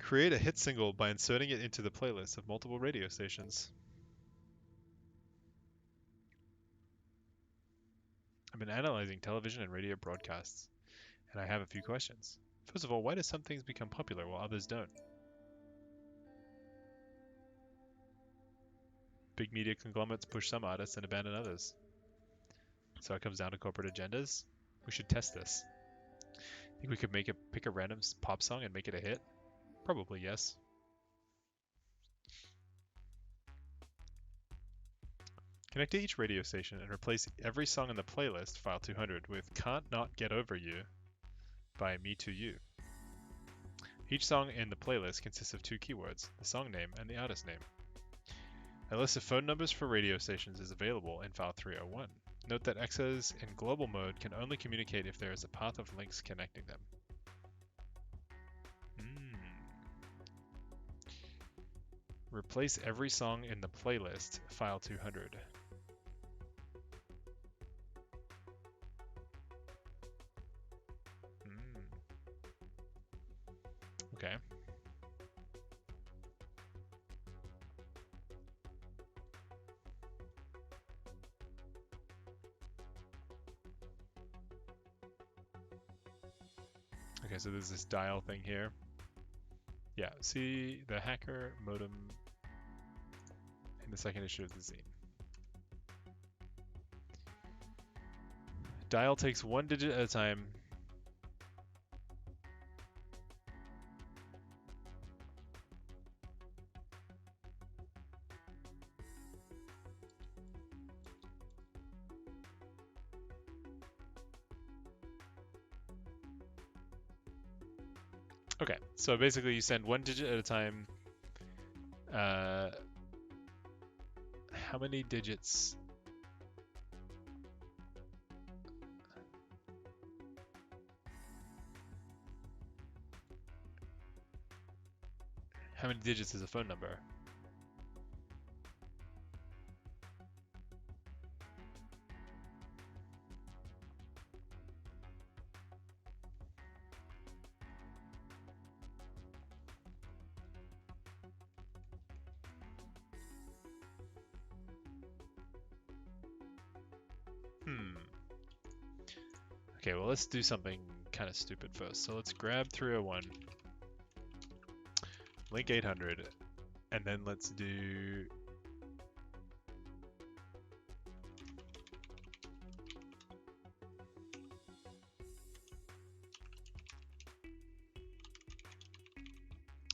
Create a hit single by inserting it into the playlist of multiple radio stations. I've been analyzing television and radio broadcasts, and I have a few questions. First of all, why do some things become popular while others don't? Big media conglomerates push some artists and abandon others. So it comes down to corporate agendas? We should test this. Think we could pick a random pop song and make it a hit? Probably yes. Connect to each radio station and replace every song in the playlist, file 200, with Can't Not Get Over You by Me to You. Each song in the playlist consists of two keywords, the song name and the artist name. A list of phone numbers for radio stations is available in file 301. Note that Exas in global mode can only communicate if there is a path of links connecting them. Replace every song in the playlist, file 200. Okay. Okay, so there's this dial thing here. Yeah, see the hacker modem in the second issue of the zine. Dial takes one digit at a time. Okay, so basically you send one digit at a time. How many digits? How many digits is a phone number? Okay, well, let's do something kind of stupid first. So let's grab 301, link 800, and then let's do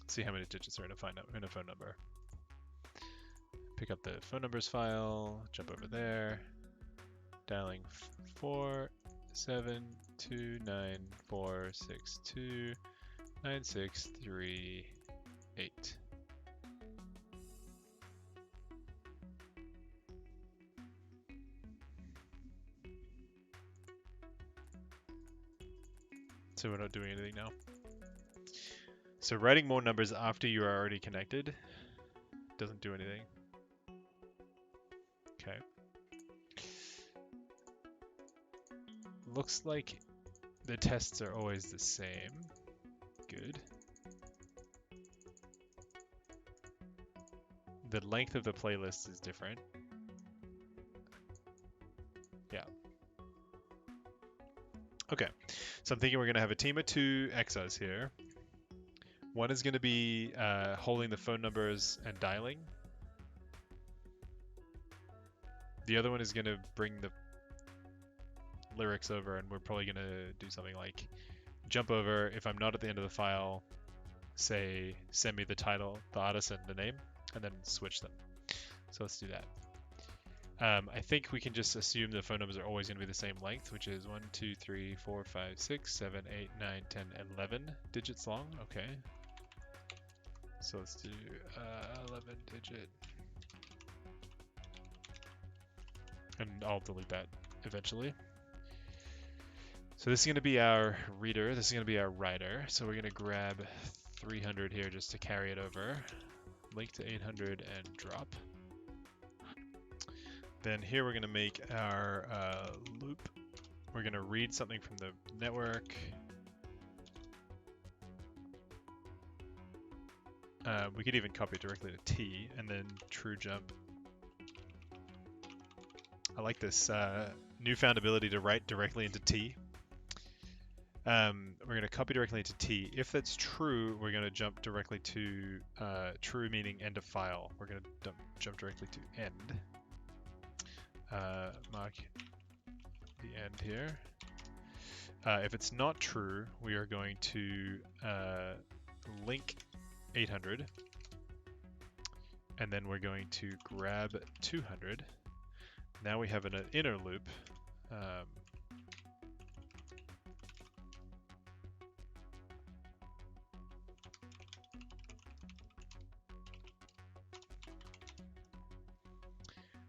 see how many digits are in a phone number. Pick up the phone numbers file, jump over there, dialing 47294629638. So we're not doing anything now. So writing more numbers after you are already connected doesn't do anything. Okay. Looks like the tests are always the same. Good. The length of the playlist is different. Yeah. Okay. So I'm thinking we're going to have a team of two Exas here. One is going to be holding the phone numbers and dialing. The other one is going to bring the lyrics over, and we're probably going to do something like jump over. If I'm not at the end of the file, say send me the title, the artist, and the name, and then switch them. So let's do that. I think we can just assume the phone numbers are always going to be the same length, which is 1, 2, 3, 4, 5, 6, 7, 8, 9, 10, 11 digits long. Okay. So let's do 11 digit. And I'll delete that eventually. So this is going to be our reader. This is going to be our writer. So we're going to grab 300 here just to carry it over. Link to 800 and drop. Then here we're going to make our loop. We're going to read something from the network. We could even copy it directly to T and then true jump. I like this newfound ability to write directly into T. We're going to copy directly into T. If that's true, we're going to jump directly to true, meaning end of file. We're going to jump directly to end. Mark the end here. If it's not true, we are going to link 800. And then we're going to grab 200. Now we have an inner loop.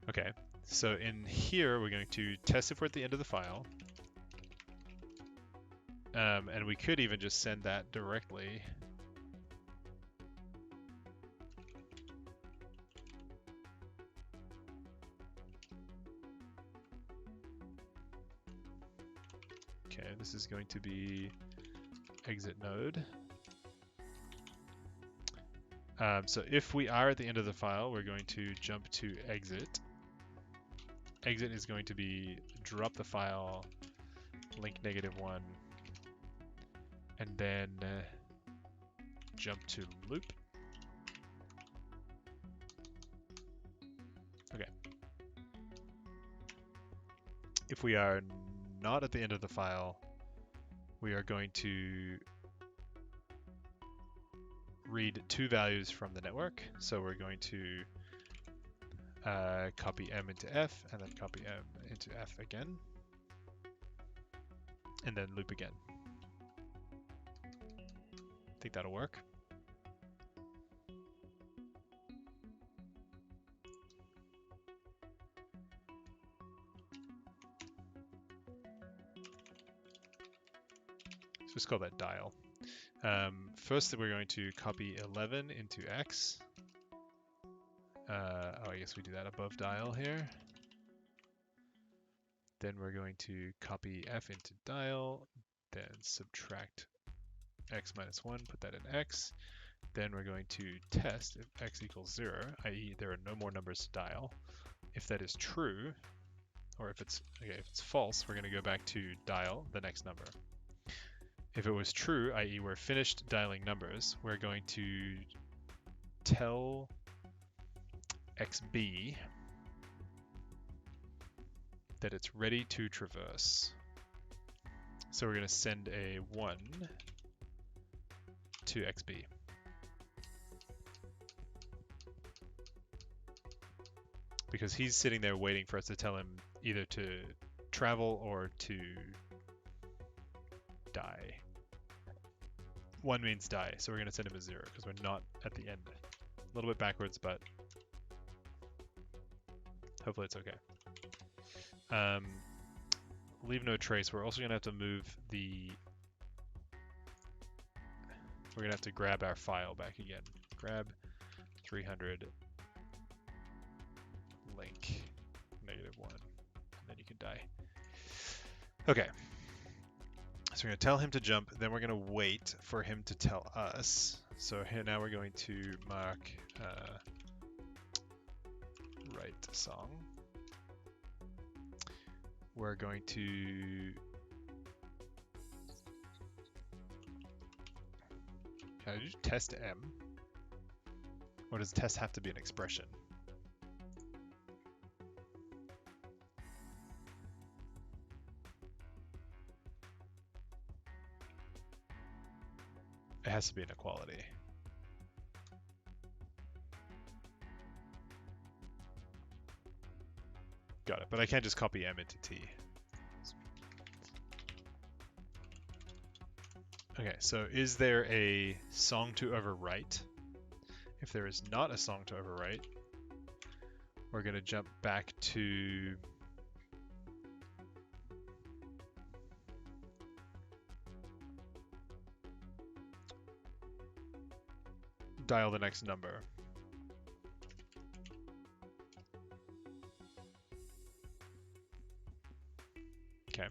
Okay, so in here we're going to test if we're at the end of the file. And we could even just send that directly. Okay, this is going to be exit node. So if we are at the end of the file, we're going to jump to exit. Exit is going to be drop the file, link -1, and then jump to loop. Okay. If we are not at the end of the file, we are going to read 2 values from the network. So we're going to copy M into F, and then copy M into F again, and then loop again. Think that'll work. So let's call that dial. First, we're going to copy 11 into X. Oh, I guess we do that above dial here. Then we're going to copy F into dial, then subtract X minus 1, put that in X. Then we're going to test if X equals 0, i.e. there are no more numbers to dial. If that is true, or if it's false, we're going to go back to dial the next number. If it was true, i.e. we're finished dialing numbers, we're going to tell XB that it's ready to traverse. So we're going to send a 1 to XB. Because he's sitting there waiting for us to tell him either to travel or to die. 1 means die, so we're going to send him a 0 because we're not at the end. A little bit backwards, but hopefully it's okay. Leave no trace. We're also going to have to move the... We're going to have to grab our file back again. Grab 300 link -1, and then you can die. Okay. So we're going to tell him to jump, then we're going to wait for him to tell us. So here now we're going to mark write song. We're going to... Can I do test M? Or does test have to be an expression? It has to be an equality. Got it, but I can't just copy M into T. Okay, so is there a song to overwrite? If there is not a song to overwrite, we're going to jump back to dial the next number. Okay.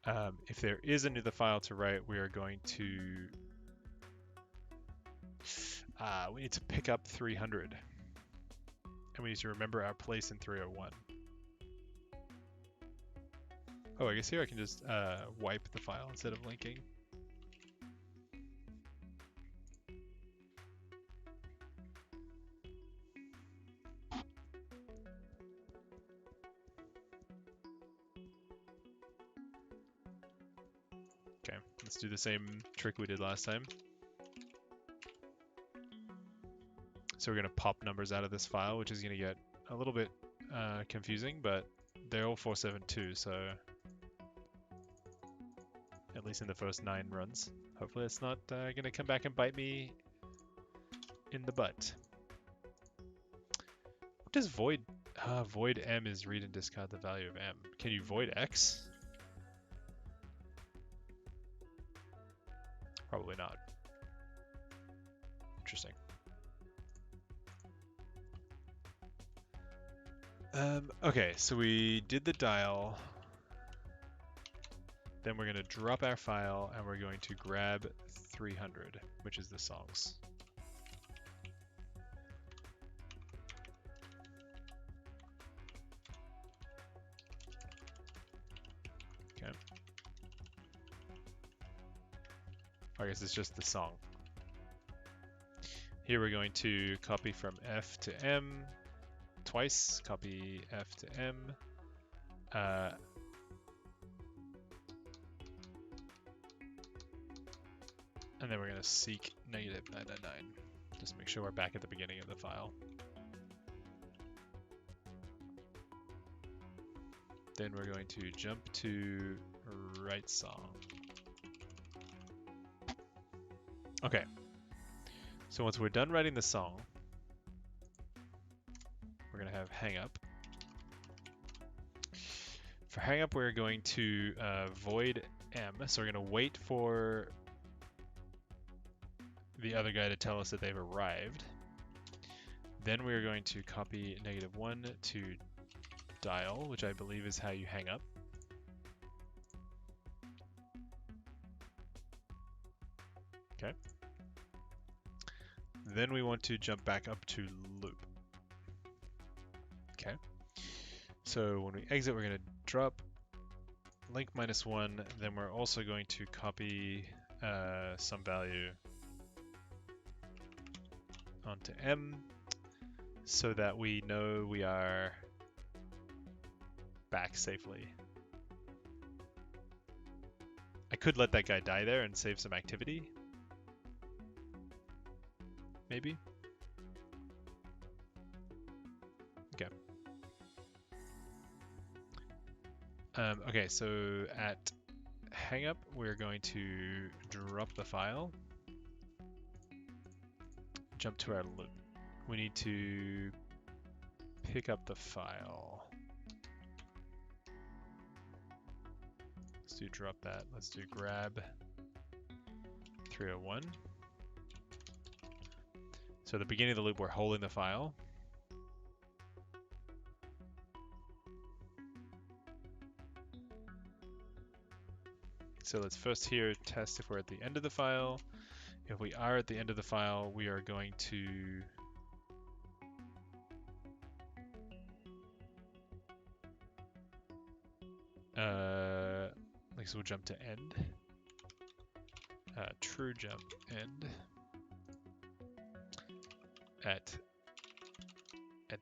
If there is another file to write, we are going to we need to pick up 300, and we need to remember our place in 301. Oh, I guess here I can just wipe the file instead of linking. Okay, let's do the same trick we did last time. So we're going to pop numbers out of this file, which is going to get a little bit confusing, but they're all 472, so at least in the first 9 runs. Hopefully it's not going to come back and bite me in the butt. What does void... void m is read and discard the value of m. Can you void x? Probably not. Interesting. Okay, so we did the dial. Then we're going to drop our file and we're going to grab 300, which is the songs. Okay. I guess it's just the song. Here we're going to copy from F to M twice, copy F to M. And then we're going to seek negative 999. Just make sure we're back at the beginning of the file. Then we're going to jump to write song. Okay. So once we're done writing the song, we're going to have hang up. For hang up, we're going to void M. So we're going to wait for the other guy to tell us that they've arrived. Then we're going to copy -1 to dial, which I believe is how you hang up. Okay. Then we want to jump back up to loop. Okay. So when we exit, we're going to drop link -1. Then we're also going to copy some value onto M so that we know we are back safely. I could let that guy die there and save some activity. Maybe. Okay. Okay, so at hangup, we're going to drop the file. Jump to our loop. We need to pick up the file. Let's do drop that. Let's do grab 301. So at the beginning of the loop, we're holding the file. So let's first here test if we're at the end of the file. If we are at the end of the file, we are going to so we'll jump to end. True jump end. At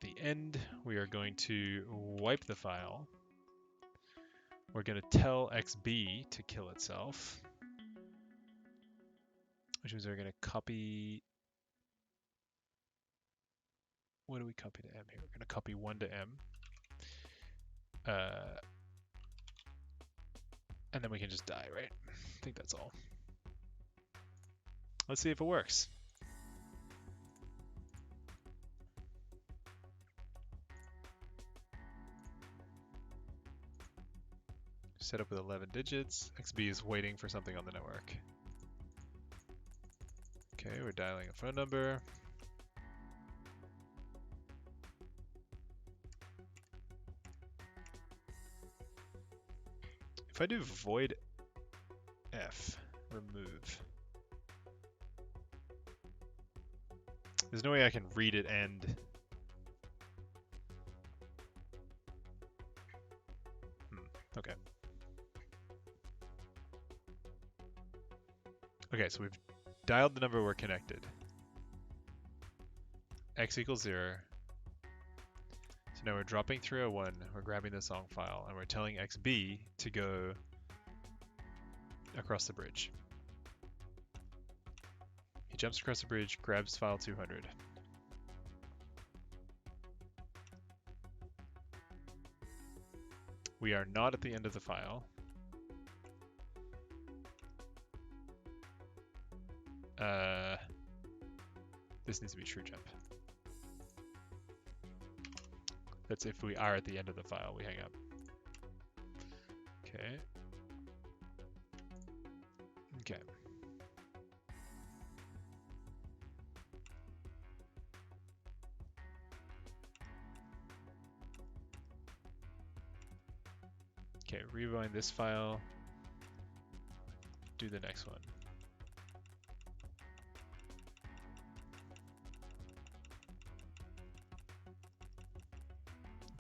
the end, we are going to wipe the file. We're going to tell XB to kill itself, which means we're going to copy. What do we copy to M here? We're going to copy 1 to M. And then we can just die, right? I think that's all. Let's see if it works. Set up with 11 digits. XB is waiting for something on the network. Okay, we're dialing a phone number. If I do void f, remove, there's no way I can read it and... Okay. Okay, so we've dialed the number we're connected. X equals 0. So now we're dropping 301, we're grabbing the song file, and we're telling XB to go across the bridge. He jumps across the bridge, grabs file 200. We are not at the end of the file. This needs to be true jump. That's if we are at the end of the file, we hang up. Okay. Okay. Okay, rewind this file. Do the next one.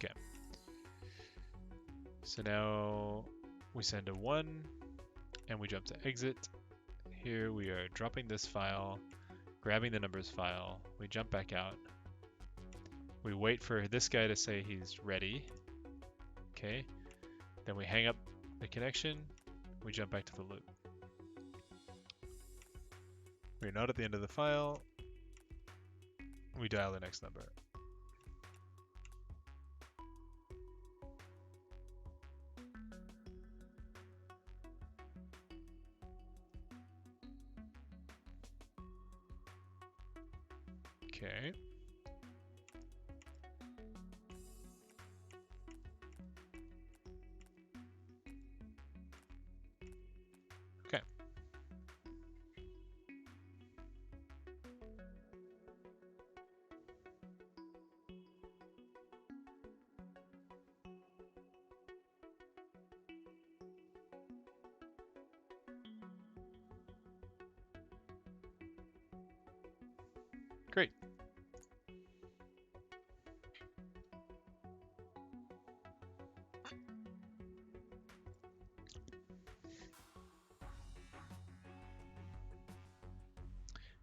Okay. So now we send a 1 and we jump to exit. Here we are dropping this file, grabbing the numbers file. We jump back out. We wait for this guy to say he's ready. Okay. Then we hang up the connection. We jump back to the loop. We're not at the end of the file. We dial the next number. Okay. Okay. Great.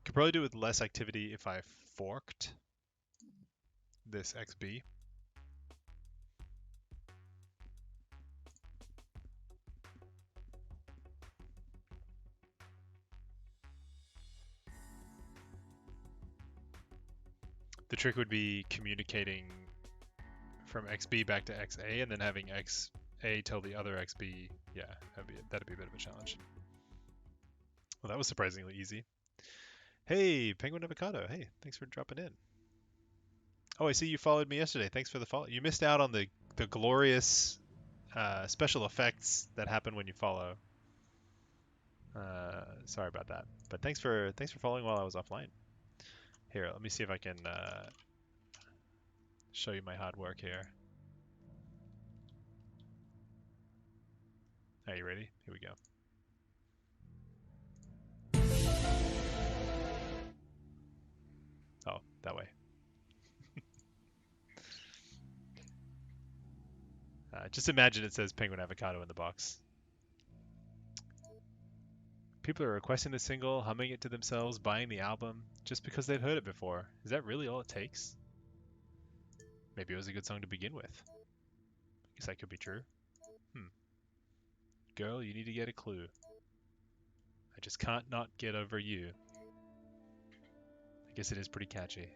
Could probably do with less activity if I forked this XB. The trick would be communicating from XB back to XA and then having XA tell the other XB. Yeah, that'd be a bit of a challenge. Well, that was surprisingly easy. Hey, Penguin Avocado. Hey, thanks for dropping in. Oh, I see you followed me yesterday. Thanks for the follow. You missed out on the glorious special effects that happen when you follow. Sorry about that. But thanks for following while I was offline. Here, let me see if I can show you my hard work here. Are you ready? Here we go. Oh, that way. Just imagine it says Penguin Avocado in the box. People are requesting the single, humming it to themselves, buying the album, just because they've heard it before. Is that really all it takes? Maybe it was a good song to begin with. I guess that could be true. Girl, you need to get a clue. I just can't not get over you. I guess it is pretty catchy.